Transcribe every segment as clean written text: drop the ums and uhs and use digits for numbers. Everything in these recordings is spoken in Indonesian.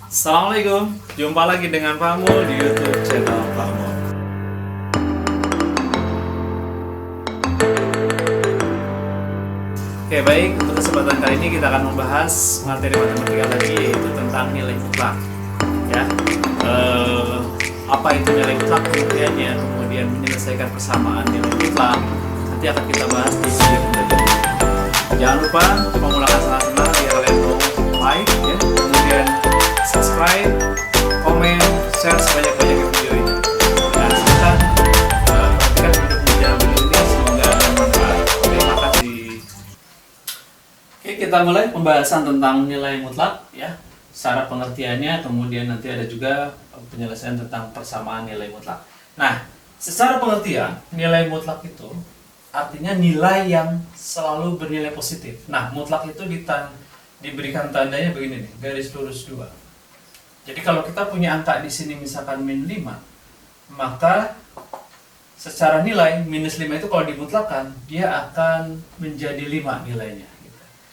Assalamualaikum, jumpa lagi dengan Pak Mul di YouTube channel Pak Mul. Oke baik, untuk kesempatan kali ini kita akan membahas materi matematika lagi, yaitu tentang nilai mutlak. Ya, apa itu nilai mutlak pengertiannya, kemudian menyelesaikan persamaan nilai mutlak. Nanti akan kita bahas di video berikutnya. Jangan lupa menggunakan senang-senang biar kalian mau like, ya, kemudian subscribe, komen, share sebanyak-banyaknya video ini. Dan silahkan perhatikan video ini, semoga bermanfaat. Terima kasih. Oke, kita mulai pembahasan tentang nilai mutlak, ya, secara pengertiannya, kemudian nanti ada juga penyelesaian tentang persamaan nilai mutlak. Nah, secara pengertian nilai mutlak itu artinya nilai yang selalu bernilai positif. Nah, mutlak itu diberikan tandanya begini nih, garis lurus 2. Jadi kalau kita punya angka di sini misalkan min 5, maka secara nilai minus 5 itu kalau dimutlakan dia akan menjadi 5 nilainya.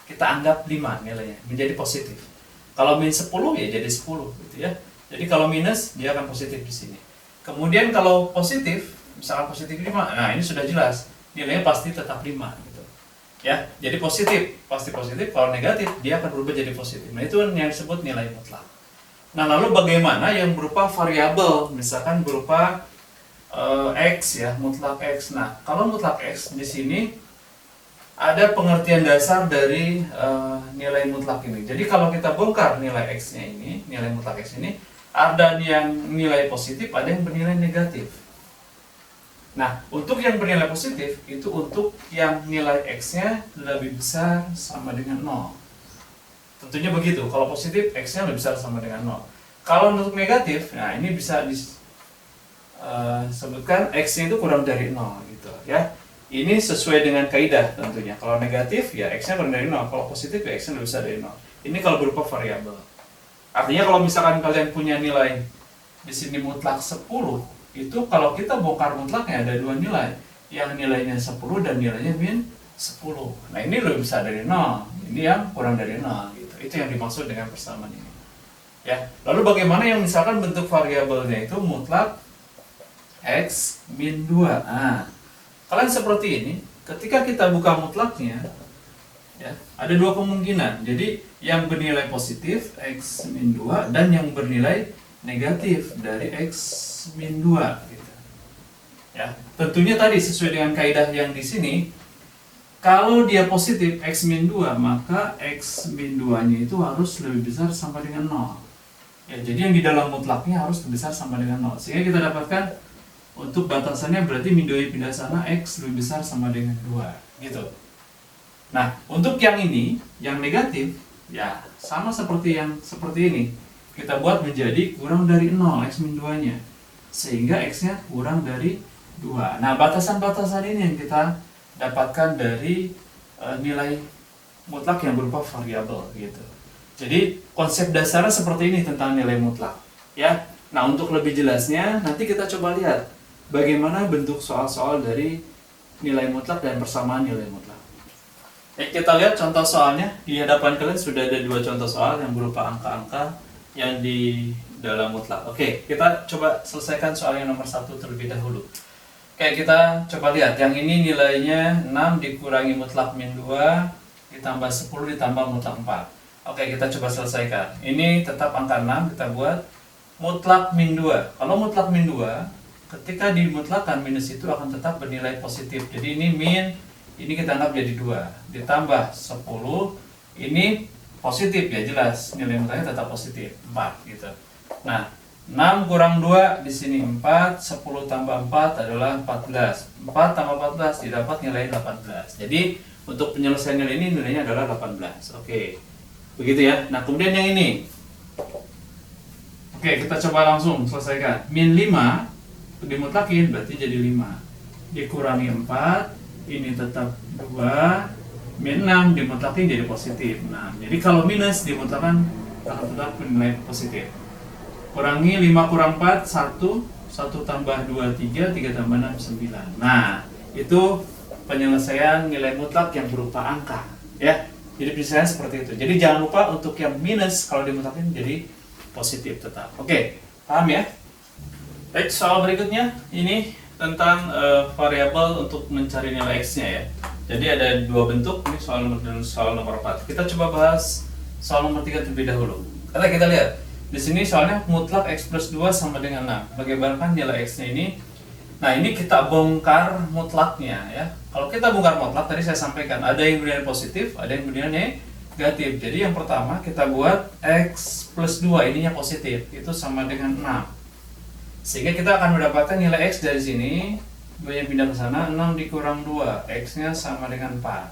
Kita anggap 5 nilainya, menjadi positif. Kalau min 10 ya jadi 10 gitu ya. Jadi kalau minus dia akan positif di sini. Kemudian kalau positif, misalkan positif 5, nah ini sudah jelas. Nilainya pasti tetap 5 gitu. Ya, jadi positif, pasti positif. Kalau negatif, dia akan berubah jadi positif. Nah, itu yang disebut nilai mutlak. Nah, lalu bagaimana yang berupa variabel, misalkan berupa X ya, mutlak X. Nah, kalau mutlak X di sini ada pengertian dasar dari nilai mutlak ini. Jadi kalau kita bongkar nilai X-nya ini, nilai mutlak X ini, ada yang nilai positif, ada yang bernilai negatif. Nah, untuk yang bernilai positif, itu untuk yang nilai X-nya lebih besar sama dengan 0. Tentunya begitu, kalau positif, X-nya lebih besar sama dengan 0. Kalau untuk negatif, nah ini bisa disebutkan X-nya itu kurang dari 0 gitu ya. Ini sesuai dengan kaidah tentunya. Kalau negatif, ya X-nya kurang dari 0. Kalau positif, ya X-nya lebih besar dari 0. Ini kalau berupa variabel. Artinya kalau misalkan kalian punya nilai di sini mutlak 10, itu kalau kita bongkar mutlaknya ada dua nilai, yang nilainya 10 dan nilainya min 10. Nah ini lebih besar dari 0, ini yang kurang dari 0 gitu. Itu yang dimaksud dengan persamaan ini. Ya, lalu bagaimana yang misalkan bentuk variabelnya itu mutlak X min 2. Nah, kalian seperti ini, ketika kita buka mutlaknya, ya, ada dua kemungkinan. Jadi yang bernilai positif X min 2 dan yang bernilai negatif dari X min 2 gitu. Ya, tentunya tadi sesuai dengan kaidah yang di sini, kalau dia positif X min 2, maka X min 2-nya itu harus lebih besar sama dengan 0. Ya, jadi yang di dalam mutlaknya harus lebih besar sama dengan 0. Sehingga kita dapatkan untuk batasannya berarti min 2 pindah sana, X lebih besar sama dengan 2 gitu. Nah, untuk yang ini, yang negatif, ya sama seperti yang seperti ini. Kita buat menjadi kurang dari 0, X min 2-nya. Sehingga X-nya kurang dari 2. Nah, batasan-batasan ini yang kita dapatkan dari nilai mutlak yang berupa variabel gitu. Jadi, konsep dasarnya seperti ini tentang nilai mutlak. Ya. Nah, untuk lebih jelasnya, nanti kita coba lihat bagaimana bentuk soal-soal dari nilai mutlak dan persamaan nilai mutlak. Kita lihat contoh soalnya. Di hadapan kalian sudah ada dua contoh soal yang berupa angka-angka yang di dalam mutlak. Oke, kita coba selesaikan soal yang nomor 1 terlebih dahulu. Oke, kita coba lihat. Yang ini nilainya 6 dikurangi mutlak min 2 ditambah 10 ditambah mutlak 4. Oke, kita coba selesaikan. Ini tetap angka 6, kita buat mutlak min 2. Kalau mutlak min 2, ketika dimutlakan minus itu akan tetap bernilai positif. Jadi ini min, ini kita anggap jadi 2. Ditambah 10, ini positif ya, jelas nilai mutlaknya tetap positif 4 gitu. Nah, 6 kurang 2 di sini 4, 10 tambah 4 adalah 14. 4 tambah 14 didapat nilai 18. Jadi untuk penyelesaian nilai ini nilainya adalah 18. Oke. Begitu ya. Nah, kemudian yang ini. Oke, kita coba langsung selesaikan. Min 5 dimutlakin berarti jadi 5. Dikurangi 4, ini tetap 2. Min 6 dimutlakin jadi positif. Nah, jadi kalau minus dimutlakan akan tetap nilai positif. Kurangi 5 kurang 4, 1. 1 tambah 2, 3. 3 tambah 6, 9. Nah, itu penyelesaian nilai mutlak yang berupa angka. Ya, jadi penyelesaian seperti itu. Jadi jangan lupa untuk yang minus kalau dimutlakin jadi positif tetap. Oke, paham ya? Baik, soal berikutnya ini tentang variabel untuk mencari nilai x-nya ya. Jadi ada dua bentuk, ini soal nomor dan soal nomor 4. Kita coba bahas soal nomor 3 terlebih dahulu. Karena kita lihat di sini soalnya mutlak x plus 2 sama dengan 6. Bagaimana nilai x-nya ini? Nah, ini kita bongkar mutlaknya ya. Kalau kita bongkar mutlak, tadi saya sampaikan ada yang bernilai positif, ada yang bernilai negatif. Jadi yang pertama kita buat x plus 2 ininya positif, itu sama dengan 6. Sehingga kita akan mendapatkan nilai x dari sini, 2 yang pindah ke sana, 6 dikurang 2, x-nya sama dengan 4.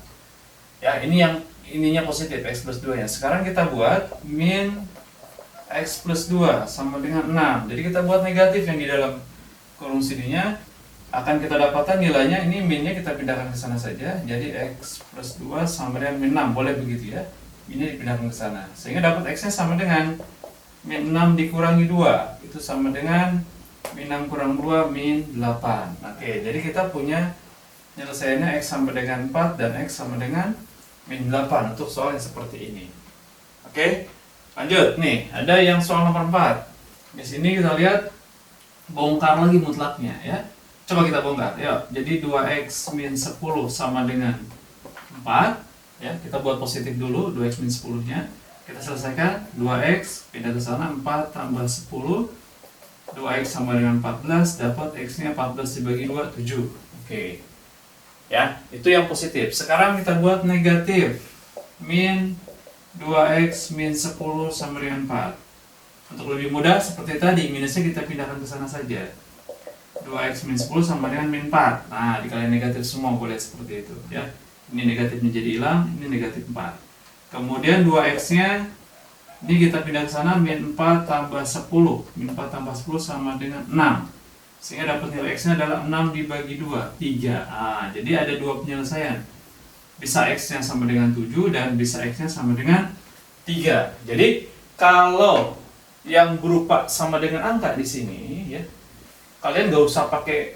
Ya, ini yang ininya positif, x plus 2 nya. Sekarang kita buat min x plus 2 sama dengan 6. Jadi kita buat negatif yang di dalam kurung sininya, akan kita dapatkan nilainya, ini minnya kita pindahkan ke sana saja. Jadi x plus 2 sama dengan min 6, boleh begitu ya. Ini dipindahkan ke sana. Sehingga dapat x-nya sama dengan min 6 dikurangi 2, itu sama dengan min 6 kurang 2 min 8. Oke, jadi kita punya penyelesaiannya x sama dengan 4 dan x sama dengan min 8 untuk soal yang seperti ini. Oke, lanjut nih, ada yang soal nomor 4. Di sini kita lihat bongkar lagi mutlaknya ya. Coba kita bongkar. Ya, jadi 2x min 10 sama dengan 4 ya. Kita buat positif dulu 2x min 10-nya. Kita selesaikan 2x pindah ke sana 4 tambah 10. 2x sama dengan 14, dapat x-nya 14 dibagi 2, 7. Oke. Ya, itu yang positif. Sekarang kita buat negatif. Min 2x min 10 sama dengan 4. Untuk lebih mudah seperti tadi, minusnya kita pindahkan ke sana saja. 2x min 10 sama dengan min 4. Nah, dikali negatif semua, boleh seperti itu ya. Ini negatif menjadi hilang, ini negatif 4. Kemudian 2x-nya ini kita pindah ke sana, min 4 tambah 10. Min 4 tambah 10 sama dengan 6. Sehingga dapat nilai x-nya adalah 6 dibagi 2, 3. Nah, jadi ada dua penyelesaian. Bisa x-nya sama dengan 7 dan bisa x-nya sama dengan 3. Jadi kalau yang berupa sama dengan angka di sini ya, kalian nggak usah pakai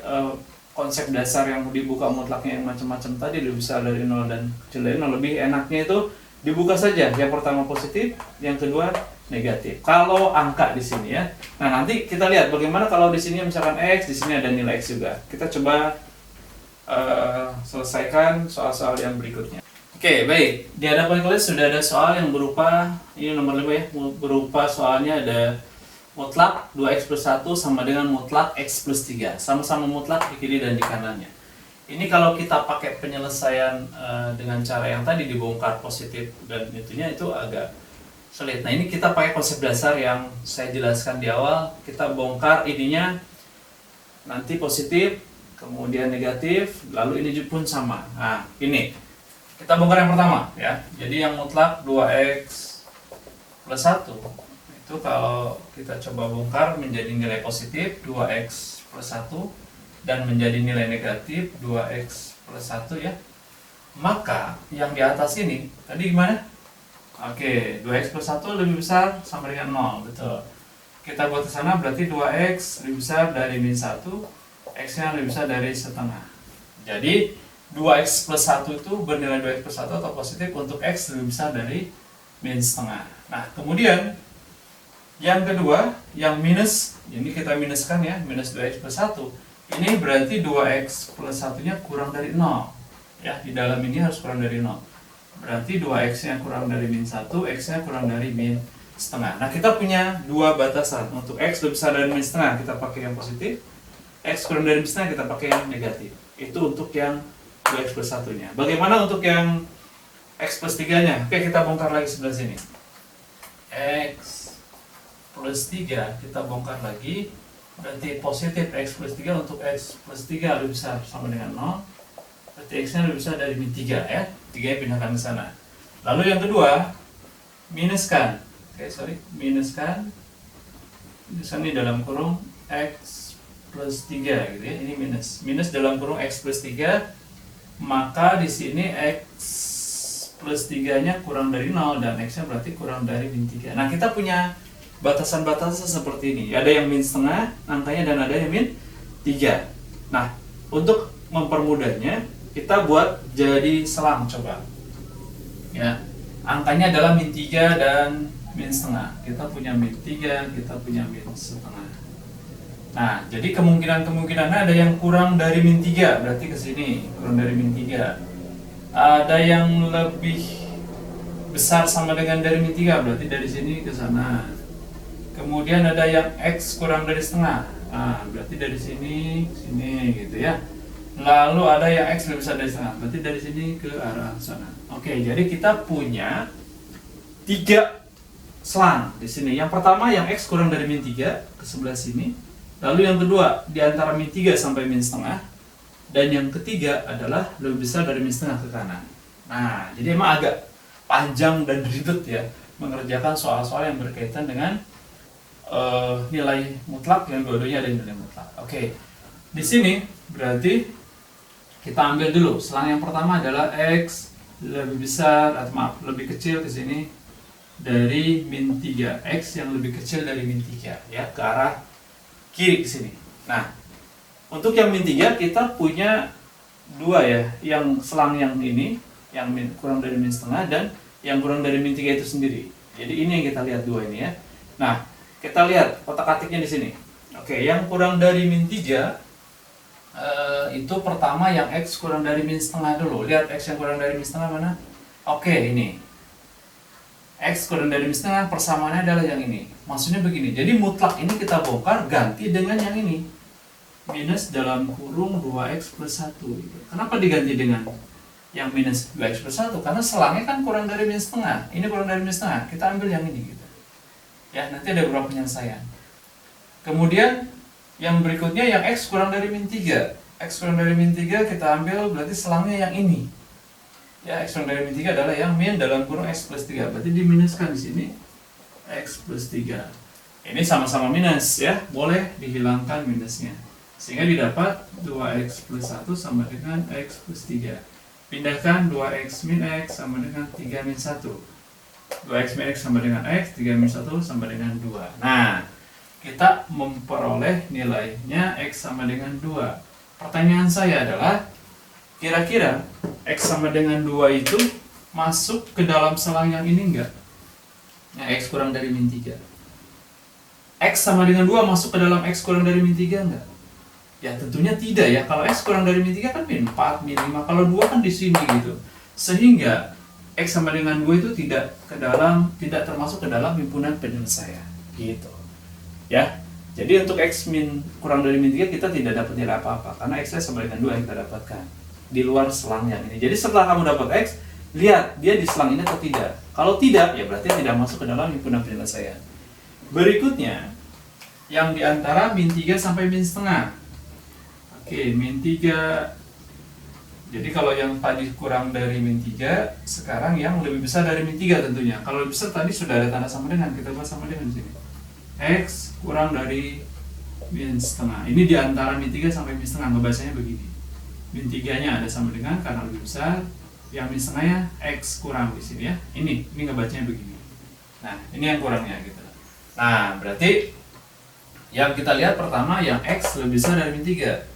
konsep dasar yang dibuka mutlaknya yang macam-macam tadi, lebih besar dari 0 dan kecil dari 0. Lebih enaknya itu dibuka saja, yang pertama positif, yang kedua negatif. Kalau angka di sini ya. Nah, nanti kita lihat bagaimana kalau di sini misalkan x, di sini ada nilai x juga. Kita coba selesaikan soal-soal yang berikutnya. Oke, baik. Di hadapan kalian sudah ada soal yang berupa, ini nomor 5 ya, berupa soalnya ada mutlak 2x plus 1 sama dengan mutlak x plus 3. Sama-sama mutlak di kiri dan di kanannya. Ini kalau kita pakai penyelesaian dengan cara yang tadi dibongkar positif dan itunya, itu agak sulit. Nah, ini kita pakai konsep dasar yang saya jelaskan di awal. Kita bongkar ininya nanti positif, kemudian negatif, lalu ini pun sama. Nah, ini kita bongkar yang pertama ya. Jadi yang mutlak 2x plus 1 itu kalau kita coba bongkar menjadi nilai positif 2x plus 1 dan menjadi nilai negatif 2x plus 1 ya. Maka yang di atas ini tadi gimana? Oke, 2x plus 1 lebih besar sama dengan 0, betul. Kita buat ke sana berarti 2x lebih besar dari min 1, x-nya lebih besar dari setengah. Jadi 2x plus 1 itu bernilai 2x plus 1 atau positif untuk x lebih besar dari min setengah. Nah, kemudian yang kedua, yang minus, ini kita minuskan ya, minus 2x plus 1. Ini berarti 2x plus 1-nya kurang dari 0. Ya, di dalam ini harus kurang dari 0. Berarti 2x-nya kurang dari min 1, x-nya kurang dari min setengah. Nah, kita punya dua batasan. Untuk x lebih besar dari min setengah, kita pakai yang positif. X kurang dari min setengah, kita pakai yang negatif. Itu untuk yang 2x plus 1-nya. Bagaimana untuk yang x plus 3-nya? Oke, kita bongkar lagi sebelah sini. X plus 3, kita bongkar lagi. Berarti positif x plus 3 untuk x plus 3 lebih besar sama dengan 0. Berarti x-nya lebih besar dari min 3 ya. 3-nya pindahkan ke sana. Lalu yang kedua, minuskan. Minuskan. Minuskan ini dalam kurung x plus 3 gitu ya. Ini minus. Minus dalam kurung x plus 3. Maka di sini x plus 3-nya kurang dari 0 dan x-nya berarti kurang dari min 3. Nah, kita punya batasan-batasan seperti ini. Ada yang min setengah angkanya dan ada yang min 3. Nah, untuk mempermudahnya kita buat jadi selang coba. Ya. Angkanya adalah min 3 dan min setengah. Kita punya min 3, kita punya min setengah. Nah, jadi kemungkinan-kemungkinannya ada yang kurang dari min 3, berarti ke sini, kurang dari min 3. Ada yang lebih besar sama dengan dari min 3, berarti dari sini ke sana. Kemudian ada yang X kurang dari setengah, berarti dari sini ke sini gitu ya. Lalu ada yang X lebih besar dari setengah, berarti dari sini ke arah sana. Oke, jadi kita punya 3 selang di sini. Yang pertama yang X kurang dari min 3 ke sebelah sini. Lalu yang kedua di antara min 3 sampai min setengah. Dan yang ketiga adalah lebih besar dari min setengah ke kanan. Nah, jadi emang agak panjang dan ribet ya mengerjakan soal-soal yang berkaitan dengan nilai mutlak, yang dua-duanya ada nilai mutlak. Oke, di sini berarti kita ambil dulu selang yang pertama adalah X lebih besar, atau maaf, lebih kecil ke sini dari min 3. X yang lebih kecil dari min 3 ya, ke arah kiri ke sini. Nah, untuk yang min 3 kita punya 2 ya, yang selang yang ini yang kurang dari min setengah dan yang kurang dari min 3 itu sendiri. Jadi ini yang kita lihat 2 ini ya. Nah, kita lihat kotak-katiknya di sini. Oke, yang kurang dari min 3 itu pertama yang X kurang dari min setengah dulu. Lihat X yang kurang dari min setengah mana? Oke, ini X kurang dari min setengah, persamaannya adalah yang ini. Maksudnya begini, jadi mutlak ini kita bongkar ganti dengan yang ini, minus dalam kurung 2X plus 1 gitu. Kenapa diganti dengan yang minus 2X plus 1? Karena selangnya kan kurang dari min setengah. Ini kurang dari min setengah, kita ambil yang ini gitu. Ya, nanti ada beberapa penyelesaian. Kemudian yang berikutnya yang X kurang dari min 3. X kurang dari min 3 kita ambil, berarti selangnya yang ini. Ya, X kurang dari min 3 adalah yang min dalam kurung X plus 3. Berarti diminuskan di sini X plus 3. Ini sama-sama minus ya, boleh dihilangkan minusnya. Sehingga didapat 2X plus 1 sama dengan X plus 3. Pindahkan 2X min X sama dengan 3 min 1. 2X min X sama dengan X, 3 min 1 sama dengan 2. Nah, kita memperoleh nilainya X sama dengan 2. Pertanyaan saya adalah, kira-kira X sama dengan 2 itu masuk ke dalam selang yang ini enggak? Yang X kurang dari min 3. X sama dengan 2 masuk ke dalam X kurang dari min 3 enggak? Ya tentunya tidak ya. Kalau X kurang dari min 3 kan min 4, min 5. Kalau 2 kan di sini gitu. Sehingga X sama dengan 2 itu tidak termasuk ke dalam himpunan penyelesaian gitu. Ya. Jadi untuk X kurang dari min 3 kita tidak dapat nilai apa-apa karena X sama dengan 2 yang kita dapatkan di luar selang yang ini. Jadi setelah kamu dapat X, lihat dia di selang ini atau tidak. Kalau tidak, ya berarti tidak masuk ke dalam himpunan penyelesaian. Berikutnya, yang di antara min 3 sampai min setengah. Oke, min 3. Jadi kalau yang tadi kurang dari min 3, sekarang yang lebih besar dari min 3 tentunya. Kalau lebih besar tadi sudah ada tanda sama dengan, kita buat sama dengan di sini. X kurang dari min setengah. Ini di antara min 3 sampai min setengah, ngebacanya begini. Min 3-nya ada sama dengan karena lebih besar, yang min setengahnya X kurang di sini ya. Ini ngebacanya begini. Nah, ini yang kurangnya gitu. Nah, berarti yang kita lihat pertama yang X lebih besar dari min 3.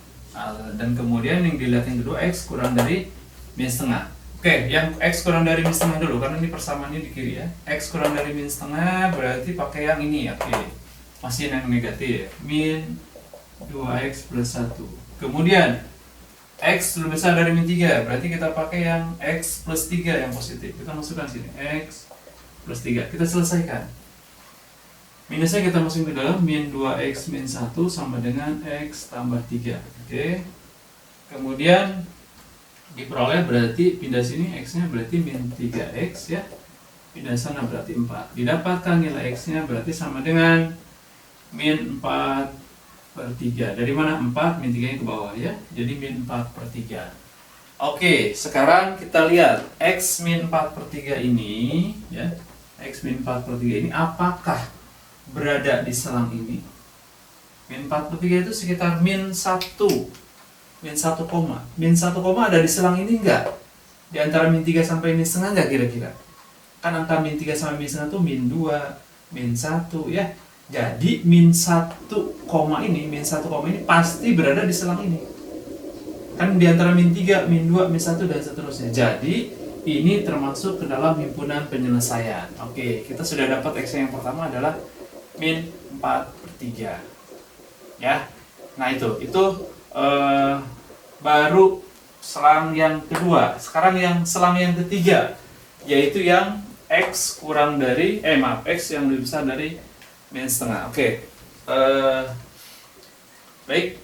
Dan kemudian yang dilihat yang kedua X kurang dari min setengah. Oke, yang X kurang dari min setengah dulu karena ini persamaannya di kiri ya. X kurang dari min setengah berarti pakai yang ini. Oke, masih yang negatif, min 2X plus 1. Kemudian X lebih besar dari min 3, berarti kita pakai yang X plus 3 yang positif. Kita masukkan sini X plus 3, kita selesaikan. Minusnya kita masukin ke dalam, min 2X min 1 sama dengan X tambah 3. Oke. Kemudian diperoleh berarti pindah sini X-nya berarti min 3X ya. Pindah sana berarti 4. Didapatkan nilai X-nya berarti sama dengan min 4 per 3. Dari mana 4? Min 3-nya ke bawah ya. Jadi min 4 per 3. Oke, sekarang kita lihat X min 4 per 3 ini ya. X min 4 per 3 ini apakah berada di selang ini? Min 4 per 3 itu sekitar min 1. Min 1 koma. Min 1 koma ada di selang ini enggak? Di antara min 3 sampai min setengah enggak kira-kira? Kan angka min 3 sampai min setengah itu min 2, min 1 ya. Jadi min 1 koma ini, min 1 koma ini pasti berada di selang ini. Kan di antara min 3, min 2, min 1 dan seterusnya. Jadi ini termasuk ke dalam himpunan penyelesaian. Oke, kita sudah dapat X yang pertama adalah min 4/3. Ya, nah itu baru selang yang kedua. Sekarang yang selang yang ketiga, yaitu yang X kurang dari, X yang lebih besar dari min setengah. Oke, baik,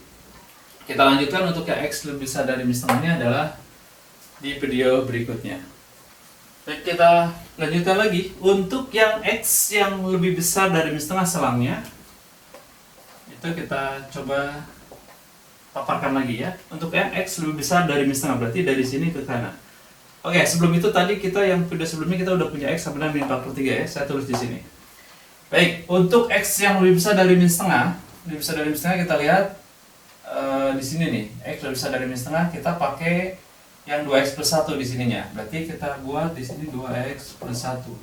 kita lanjutkan untuk yang X lebih besar dari min setengahnya adalah di video berikutnya. Baik, kita lanjutkan lagi. Untuk yang X yang lebih besar dari min setengah selangnya, itu kita coba paparkan lagi ya. Untuk yang X lebih besar dari min setengah, berarti dari sini ke kanan. Oke, sebelum itu tadi kita yang video sebelumnya kita udah punya X sama dengan min 4/3 ya. Saya tulis di sini. Baik, untuk X yang lebih besar dari min setengah, kita lihat di sini nih. X lebih besar dari min setengah, kita pakai yang 2x plus 1 di sininya. Berarti kita buat di sini 2x plus 1.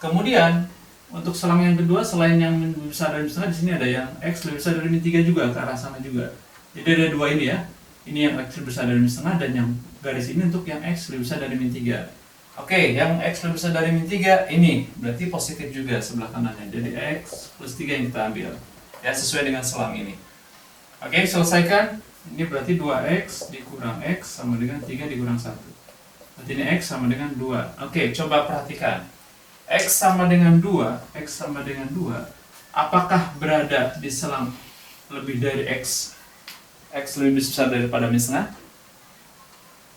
Kemudian untuk selang yang kedua, selain yang lebih besar dari min setengah, di sini ada yang X lebih besar dari min 3 juga, ke arah sana juga. Jadi ada dua ini ya. Ini yang X lebih besar dari min setengah, dan yang garis ini untuk yang X lebih besar dari min 3. Oke, yang X lebih besar dari min 3 ini berarti positif juga sebelah kanannya. Jadi X plus 3 yang kita ambil. Ya, sesuai dengan selang ini. Oke, selesaikan. Ini berarti 2x dikurang x sama dengan 3 dikurang 1. Berarti ini x sama dengan 2. Oke, coba perhatikan. X sama dengan 2, apakah berada di selang lebih dari x? X lebih besar daripada min setengah?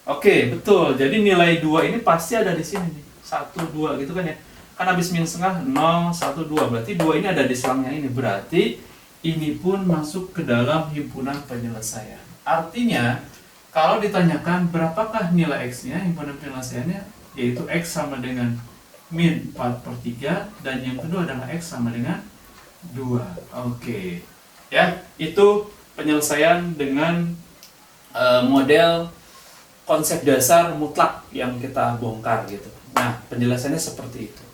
Oke, betul. Jadi nilai 2 ini pasti ada di sini nih. 1, 2 gitu kan ya. Kan habis min setengah 0, 1, 2. Berarti 2 ini ada di selangnya ini. Berarti ini pun masuk ke dalam himpunan penyelesaian. Artinya, kalau ditanyakan berapakah nilai X-nya, himpunan penyelesaiannya, yaitu X sama dengan min 4/3, dan yang kedua adalah X sama dengan 2. Oke. Ya, itu penyelesaian dengan model konsep dasar mutlak yang kita bongkar gitu. Nah, penjelasannya seperti itu.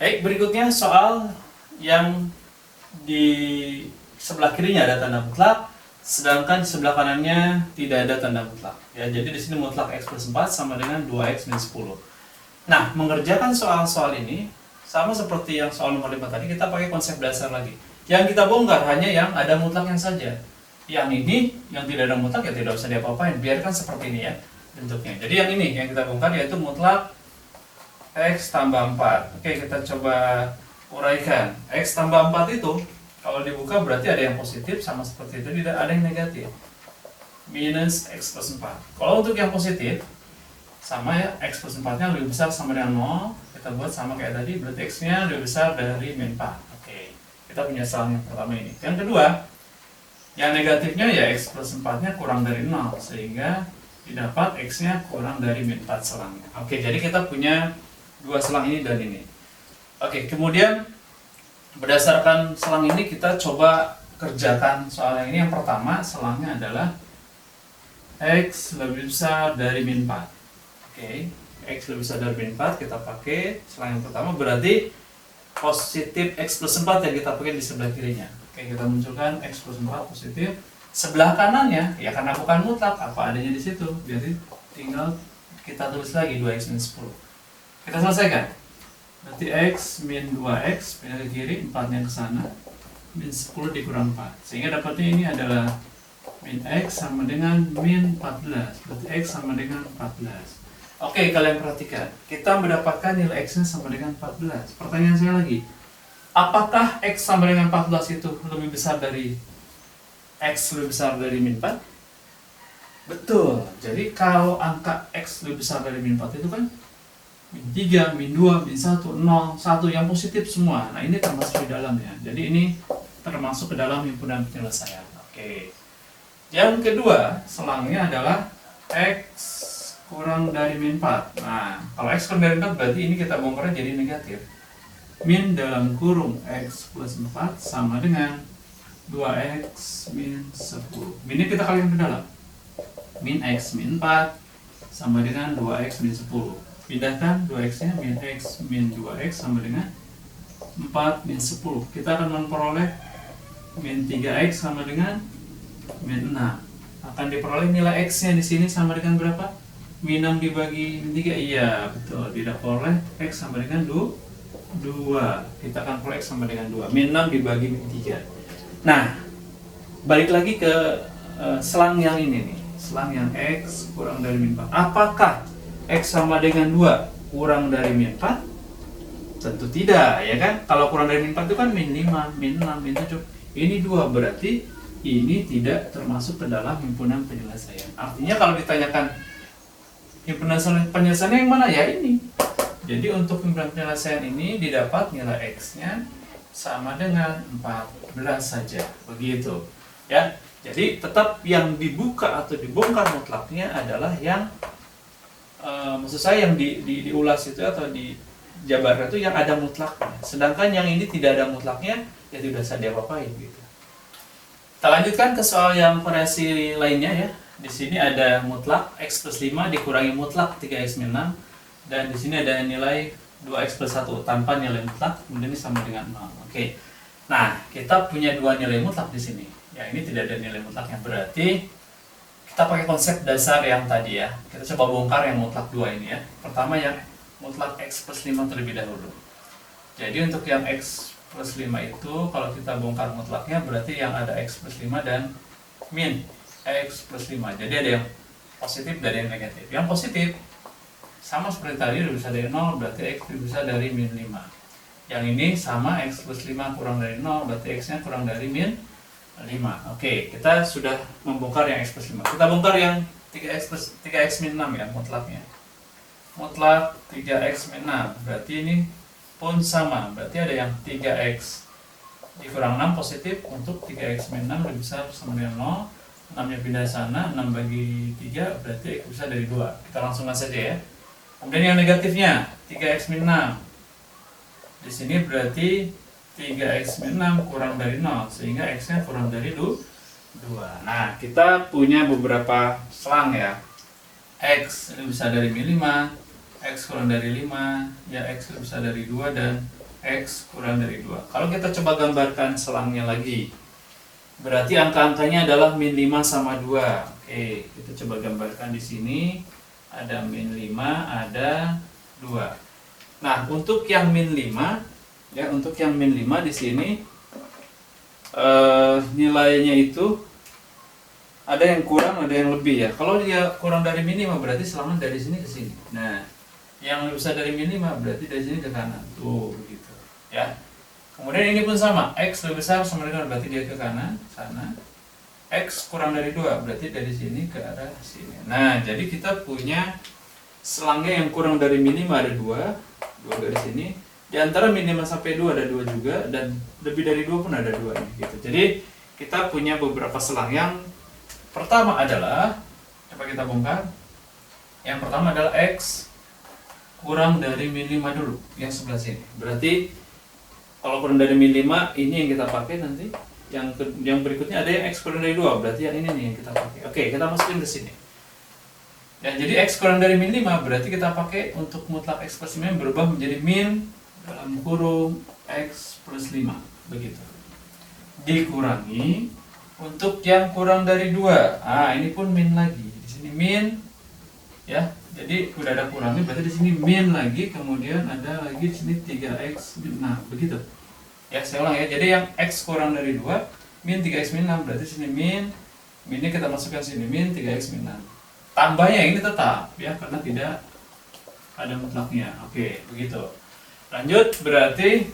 Baik, berikutnya soal yang di sebelah kirinya ada tanda mutlak, sedangkan di sebelah kanannya tidak ada tanda mutlak. Ya, jadi di sini mutlak X plus 4 sama dengan 2x min 10. Nah, mengerjakan soal-soal ini sama seperti yang soal nomor 5 tadi, kita pakai konsep dasar lagi. Yang kita bongkar hanya yang ada mutlaknya saja. Yang ini, yang tidak ada mutlak ya tidak usah diapa-apain, biarkan seperti ini ya bentuknya. Jadi yang ini yang kita bongkar yaitu mutlak X tambah 4. Oke, kita coba uraikan. X tambah 4 itu kalau dibuka berarti ada yang positif sama seperti itu, tidak ada yang negatif. Minus X plus 4. Kalau untuk yang positif sama ya, X plus 4 nya lebih besar sama dengan 0. Kita buat sama kayak tadi, berarti X nya lebih besar dari min 4. Oke, kita punya selang yang pertama ini. Yang kedua, yang negatifnya ya X plus 4 nya kurang dari 0, sehingga didapat X nya kurang dari min 4 selangnya. Oke, jadi kita punya dua selang ini dan ini. Oke, kemudian berdasarkan selang ini kita coba kerjakan soal yang ini. Yang pertama, selangnya adalah X lebih besar dari min 4. Oke, X lebih besar dari min 4, kita pakai selang yang pertama, berarti positif X plus 4 yang kita pakai di sebelah kirinya. Oke, kita munculkan X plus 4 positif. Sebelah kanannya, ya karena bukan mutlak, apa adanya di situ. Jadi tinggal kita tulis lagi 2x min 10. Kita selesaikan. Berarti X min 2x, pindah ke kiri, 4 yang ke sana, min 10 dikurang 4. Sehingga dapatnya ini adalah min X sama dengan min 14. Berarti X sama dengan 14. Oke, kalian perhatikan. Kita mendapatkan nilai X-nya sama dengan 14. Pertanyaan saya lagi, apakah X sama dengan 14 itu lebih besar dari X lebih besar dari min 4? Betul. Jadi kalau angka X lebih besar dari min 4 itu kan min 3, min 2, min 1, 0, 1 yang positif semua. Nah, ini termasuk di dalamnya. Jadi ini termasuk ke dalam himpunan penyelesaian. Oke. Yang kedua, selangnya adalah X kurang dari min 4. Nah, kalau X kurang dari 4 berarti ini kita bongkarnya jadi negatif. Min dalam kurung X plus 4 sama dengan 2x min 10. Minnya kita kalikan ke dalam. Min X min 4 sama dengan 2x min 10. Pindahkan 2x nya, min X min 2x sama dengan 4 min 10. Kita akan memperoleh min 3x sama dengan min 6. Akan diperoleh nilai X nya di sini sama dengan berapa? min 6 dibagi min 3, iya betul, didapat oleh X sama dengan 2. Kita akan peroleh X sama dengan 2, min 6 dibagi min 3. Nah, balik lagi ke selang yang ini nih, selang yang X kurang dari min 4. Apakah X sama dengan 2 kurang dari min 4? Tentu tidak, ya kan? Kalau kurang dari min 4 itu kan min 5, min 6, min 7. Ini 2, berarti ini tidak termasuk ke dalam himpunan penyelesaian. Artinya kalau ditanyakan himpunan penyelesaian yang mana, ya ini. Jadi untuk himpunan penyelesaian ini didapat nilai X-nya sama dengan 14 saja. Begitu. Ya. Jadi tetap yang dibuka atau dibongkar mutlaknya adalah yang maksud saya yang diulas itu atau dijabarkan itu yang ada mutlaknya. Sedangkan yang ini tidak ada mutlaknya, ya tidak usah diapa-apain gitu. Kita lanjutkan ke soal yang variasi lainnya ya. Di sini ada mutlak X plus 5 dikurangi mutlak 3X min 6. Dan di sini ada nilai 2X plus 1 tanpa nilai mutlak, kemudian ini sama dengan 0. Oke. Nah, kita punya dua nilai mutlak di sini. Ya, ini tidak ada nilai mutlaknya. Berarti kita pakai konsep dasar yang tadi ya. Kita coba bongkar yang mutlak 2 ini ya. Pertama yang mutlak X plus 5 terlebih dahulu. Jadi untuk yang X plus 5 itu kalau kita bongkar mutlaknya berarti yang ada X plus 5 dan min X plus 5. Jadi ada yang positif dan yang negatif. Yang positif sama seperti tadi, bisa dari 0 berarti X bisa dari min 5. Yang ini sama X plus 5 kurang dari 0 berarti X nya kurang dari min 5. Oke, kita sudah membongkar yang X plus 5. Kita bongkar yang 3X min 6 ya mutlaknya. Mutlak 3X min 6 berarti ini pun sama, berarti ada yang 3X dikurang 6 positif, untuk 3X min 6 lebih besar sama dengan 0. 6 nya pindah sana, 6 bagi 3 berarti X besar dari 2. Kita langsungkan saja ya. Kemudian yang negatifnya 3X min 6. Di sini berarti 3X min 6 kurang dari 0 sehingga X nya kurang dari 2. Nah, kita punya beberapa selang ya. X lebih besar dari min 5, X kurang dari 5, ya X lebih besar dari 2, dan X kurang dari 2. Kalau kita coba gambarkan selangnya lagi, berarti angka-angkanya adalah min 5 sama 2. Oke, kita coba gambarkan di sini. Ada min 5, ada 2. Nah, untuk yang min 5, ya untuk yang min 5 di sini nilainya itu ada yang kurang, ada yang lebih ya. Kalau dia kurang dari min 5 berarti selangnya dari sini ke sini. Nah, yang lebih besar dari min 5 berarti dari sini ke kanan. Tuh, begitu. Ya. Kemudian ini pun sama, X lebih besar sama dengan berarti dia ke kanan, sana. X kurang dari 2 berarti dari sini ke arah sini. Nah, jadi kita punya selangnya yang kurang dari min 5 ada 2 dari sini. Di antara min 5 sampai 2 ada 2 juga, dan lebih dari 2 pun ada 2 nih, gitu. Jadi, kita punya beberapa selang. Yang pertama adalah, coba kita bongkar. Yang pertama adalah X kurang dari min 5 dulu, yang sebelah sini. Berarti kalau kurang dari min 5 ini yang kita pakai nanti. Yang berikutnya ada yang X kurang dari 2, berarti yang ini nih yang kita pakai. Oke, kita masukin ke sini. Ya, jadi X kurang dari min 5 berarti kita pakai untuk mutlak X plus 5 berubah menjadi min dalam kurung X plus 5, begitu. Dikurangi untuk yang kurang dari 2. Ah, ini pun min lagi. Di sini min ya. Jadi udah ada kurangnya, berarti di sini min lagi, kemudian ada lagi di sini 3X min 6, begitu. Ya, saya ulang ya. Jadi yang X kurang dari 2, min 3X min 6, berarti sini minnya kita masukkan sini, min 3X min 6. Tambahnya ini tetap ya, karena tidak ada mutlaknya. Oke, begitu. Lanjut, berarti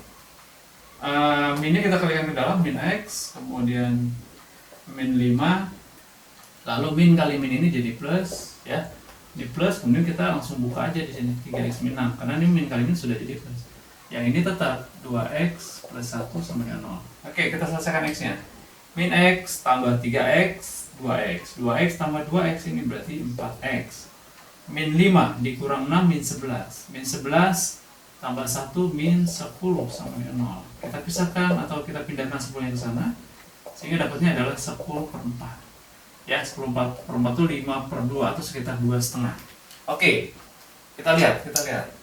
minnya kita kalikan ke dalam, min X, kemudian min 5, lalu min kali min ini jadi plus ya. Di plus, kemudian kita langsung buka aja di sini 3X min 6 karena ini min kali min sudah jadi plus. Yang ini tetap 2X plus 1 sama dengan 0. Oke, kita selesaikan X nya. Min X tambah 3X, 2X. 2X tambah 2X ini berarti 4X. Min 5 dikurang 6, min 11. Min 11 tambah 1, min 10 sama dengan 0. Kita pisahkan atau kita pindahkan 10 yang ke sana, sehingga dapatnya adalah 10 per 4. Ya, 10 per 4 itu 5 per 2 atau sekitar 2,5. Oke, kita lihat.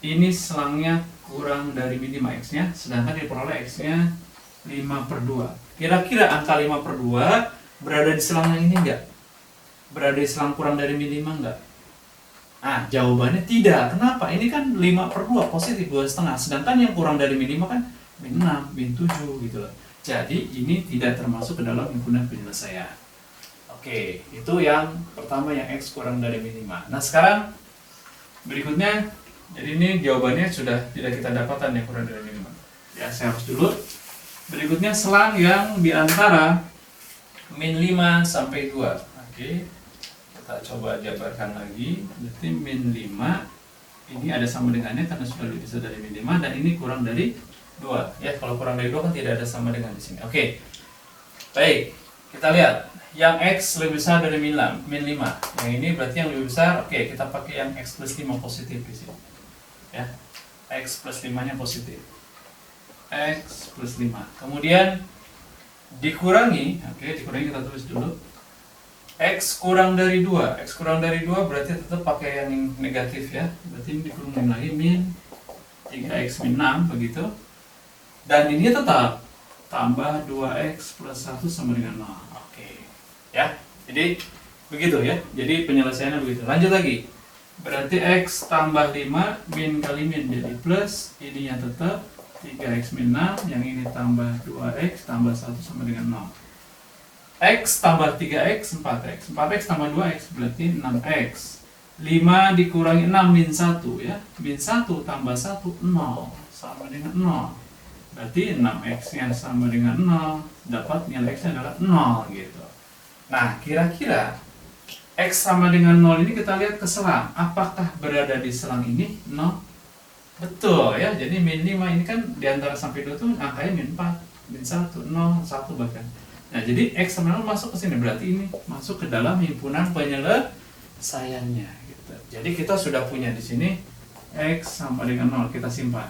Ini selangnya kurang dari min 5 X-nya, sedangkan diperoleh X-nya 5 per 2. Kira-kira angka 5 per 2 berada di selang yang ini enggak? Berada di selang kurang dari min 5 enggak? Nah, jawabannya tidak. Kenapa? Ini kan 5/2 positif 2,5. Sedangkan yang kurang dari min 5 kan min 6, min 7 gitu loh. Jadi ini tidak termasuk ke dalam himpunan penyelesaian. Oke, itu yang pertama yang X kurang dari min 5. Nah, sekarang berikutnya, jadi ini jawabannya sudah tidak kita dapatkan yang kurang dari min 5. Ya, saya hapus dulu. Berikutnya selang yang di antara min 5 sampai 2. Oke. Kita coba jabarkan lagi. Berarti min 5 ini ada sama dengannya karena sudah lebih besar dari min 5 dan ini kurang dari 2. Ya, kalau kurang dari 2 kan tidak ada sama dengan di sini. Oke. Baik, kita lihat. Yang X lebih besar dari min 5. Yang ini berarti yang lebih besar. Oke, kita pakai yang X plus 5 positif di sini. Ya. X plus 5-nya positif. X plus 5. Kemudian dikurangi, dikurangi kita tulis dulu. X kurang dari 2. X kurang dari 2 berarti tetap pakai yang negatif ya. Berarti ini dikurangin lagi min 3x min 6 begitu. Dan ini tetap tambah 2x plus 1 sama dengan 0. Oke. Ya. Jadi begitu ya. Jadi penyelesaiannya begitu. Lanjut lagi. Berarti x tambah 5 min kali min jadi plus, ininya tetap 3x min 6, yang ini tambah 2x tambah 1 sama dengan 0. X tambah 3x, 4x. 4x tambah 2x berarti 6x. 5 dikurangi 6 min 1 ya. Min 1 tambah 1, 0 sama dengan 0. Berarti 6x yang sama dengan 0, dapat nilai x adalah 0 gitu. Nah, kira-kira x sama dengan 0 ini kita lihat ke selang. Apakah berada di selang ini 0? Betul ya, jadi min 5 ini kan diantara sampai 2 itu angkanya min 4, min 1, 0, 1 bahkan. Nah, jadi X sama 0 masuk ke sini, berarti ini masuk ke dalam himpunan penyelesaiannya gitu. Jadi kita sudah punya di sini X sama dengan 0, kita simpan.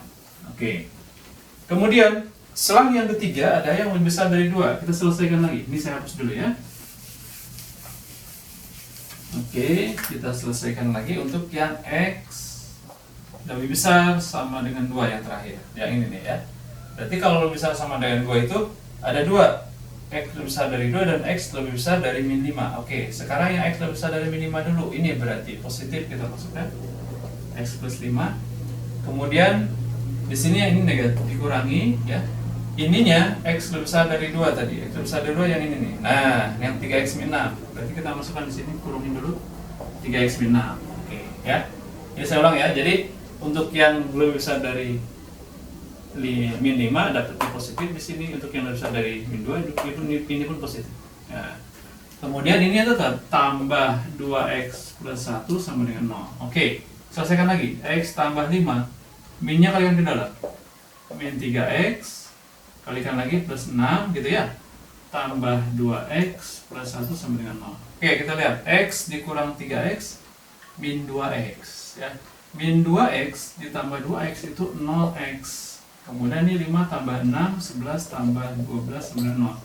Oke. Kemudian, selang yang ketiga ada yang lebih besar dari 2, kita selesaikan lagi. Ini saya hapus dulu ya. Oke, kita selesaikan lagi untuk yang X lebih besar sama dengan 2 yang terakhir. Yang ini nih ya. Berarti kalau lebih besar sama dengan 2 itu ada 2. X lebih besar dari 2 dan X lebih besar dari min 5. Oke, sekarang yang X lebih besar dari min 5 dulu. Ini berarti positif kita masukkan. X plus 5. Kemudian di sini yang ini negatif dikurangi ya. Ininya X lebih besar dari 2 tadi. X lebih besar dari 2 yang ini nih. Nah, yang 3X min 6. Berarti kita masukkan di sini, kurungin dulu 3X min 6. Oke, ya. Ini saya ulang ya. Jadi untuk yang lebih besar dari min 5 dapatnya positif di sini, untuk yang lebih besar dari min 2 ini pun positif. Ya. Kemudian ini tetap tambah 2x plus 1 sama dengan 0. Oke, selesaikan lagi. X tambah 5, minnya kalikan ke dalam. Min 3x kalikan lagi plus 6 gitu ya. Tambah 2x plus 1 sama dengan 0. Oke, kita lihat x dikurang 3x min 2x ya. Min 2x ditambah 2x itu 0x. Kemudian ini 5 tambah 6, 11 tambah 12 sama 0.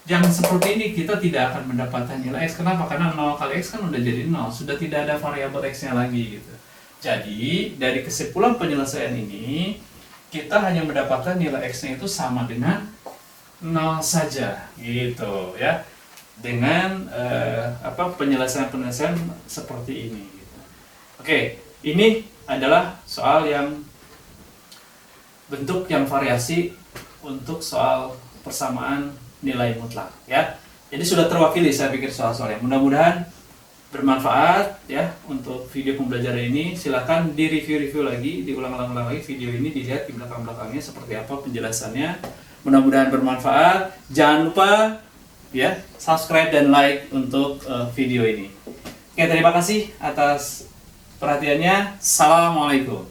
Yang seperti ini kita tidak akan mendapatkan nilai x. Kenapa? Karena 0 kali x kan udah jadi 0. Sudah tidak ada variabel x-nya lagi gitu. Jadi, dari kesimpulan penyelesaian ini, kita hanya mendapatkan nilai x-nya itu sama dengan 0 saja gitu ya. Dengan penyelesaian-penyelesaian seperti ini gitu. Oke, ini adalah soal yang bentuk yang variasi untuk soal persamaan nilai mutlak ya. Jadi sudah terwakili saya pikir soal-soalnya. Mudah-mudahan bermanfaat ya untuk video pembelajaran ini. Silakan di review lagi, diulang-ulang lagi video ini, dilihat di belakang-belakangnya seperti apa penjelasannya. Mudah-mudahan bermanfaat. Jangan lupa ya subscribe dan like untuk video ini. Oke, terima kasih atas perhatiannya. Assalamualaikum.